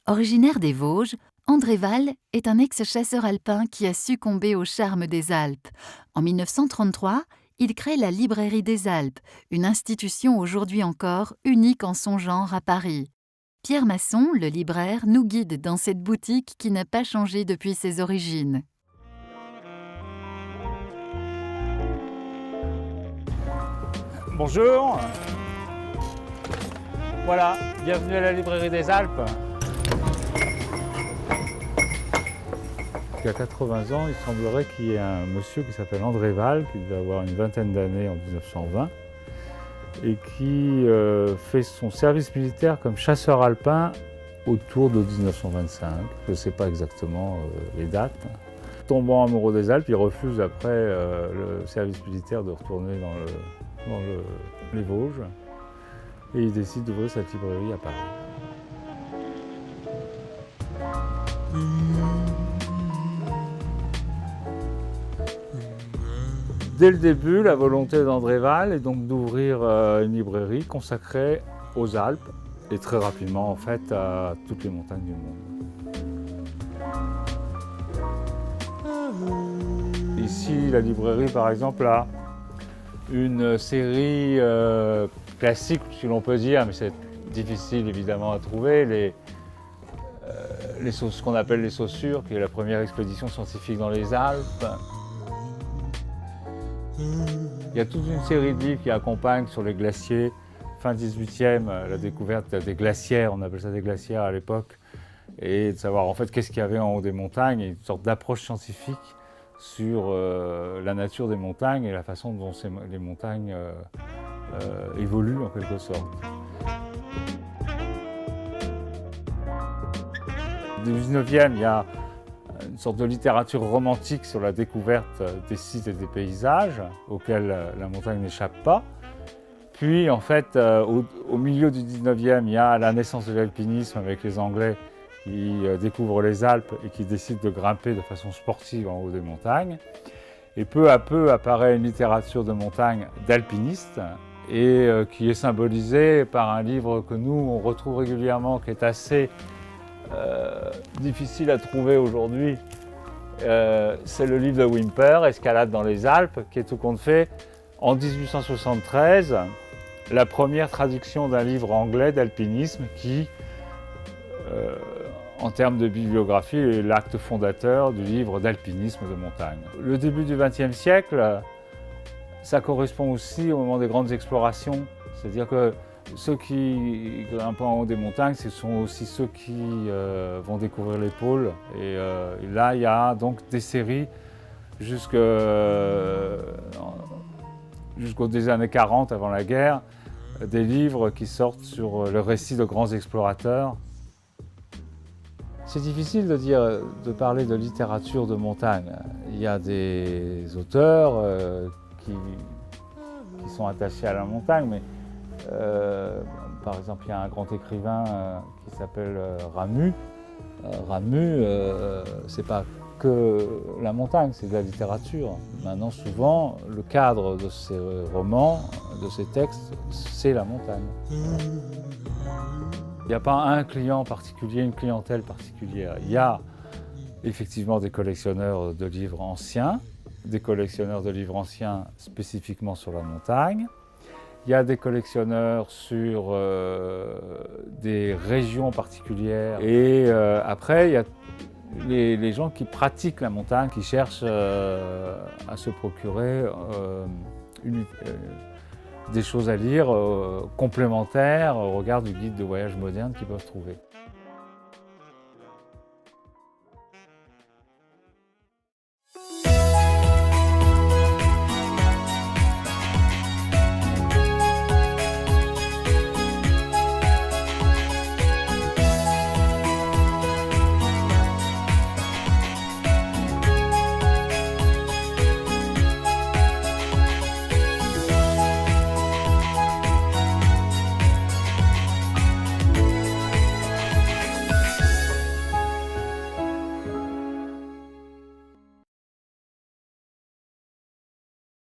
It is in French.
Originaire des Vosges, André Val est un ex-chasseur alpin qui a succombé au charme des Alpes. En 1933, il crée la Librairie des Alpes, une institution aujourd'hui encore unique en son genre à Paris. Pierre Masson, le libraire, nous guide dans cette boutique qui n'a pas changé depuis ses origines. Bonjour, voilà, bienvenue à la Librairie des Alpes. Il y a 80 ans, il semblerait qu'il y ait un monsieur qui s'appelle André Val, qui devait avoir une vingtaine d'années en 1920, et qui fait son service militaire comme chasseur alpin autour de 1925. Je ne sais pas exactement les dates. Tombant amoureux des Alpes, il refuse après le service militaire de retourner dans les Vosges, et il décide d'ouvrir cette librairie à Paris. Dès le début, la volonté d'André Val est donc d'ouvrir une librairie consacrée aux Alpes et très rapidement en fait à toutes les montagnes du monde. Ici, la librairie par exemple a une série classique, si l'on peut dire, mais c'est difficile évidemment à trouver, ce qu'on appelle les Saussures, qui est la première expédition scientifique dans les Alpes. Il y a toute une série de livres qui accompagnent sur les glaciers. Fin 18e, la découverte des glacières, on appelle ça des glacières à l'époque, et de savoir en fait qu'est-ce qu'il y avait en haut des montagnes, et une sorte d'approche scientifique sur la nature des montagnes et la façon dont les montagnes évoluent en quelque sorte. Au 19e, il y a une sorte de littérature romantique sur la découverte des sites et des paysages auxquels la montagne n'échappe pas. Puis en fait, au milieu du 19e, il y a la naissance de l'alpinisme avec les Anglais qui découvrent les Alpes et qui décident de grimper de façon sportive en haut des montagnes. Et peu à peu apparaît une littérature de montagne d'alpinistes et qui est symbolisée par un livre que nous on retrouve régulièrement, qui est assez difficile à trouver aujourd'hui. C'est le livre de Whymper, Escalade dans les Alpes, qui est tout compte fait en 1873 la première traduction d'un livre anglais d'alpinisme qui, en termes de bibliographie, est l'acte fondateur du livre d'alpinisme de montagne. Le début du XXe siècle, ça correspond aussi au moment des grandes explorations, c'est-à-dire que ceux qui grimpent en haut des montagnes, ce sont aussi ceux qui vont découvrir les pôles. Et là, il y a donc des séries jusqu'aux des années 40, avant la guerre, des livres qui sortent sur le récit de grands explorateurs. C'est difficile de parler de littérature de montagne. Il y a des auteurs qui sont attachés à la montagne, mais par exemple, il y a un grand écrivain qui s'appelle Ramu. Ramu, c'est pas que la montagne, c'est de la littérature. Maintenant, souvent, le cadre de ces romans, de ces textes, c'est la montagne. Il n'y a pas un client particulier, une clientèle particulière. Il y a effectivement des collectionneurs de livres anciens, des collectionneurs de livres anciens spécifiquement sur la montagne. Il y a des collectionneurs sur des régions particulières. Et après, il y a les gens qui pratiquent la montagne, qui cherchent à se procurer des choses à lire complémentaires au regard du guide de voyage moderne qu'ils peuvent trouver.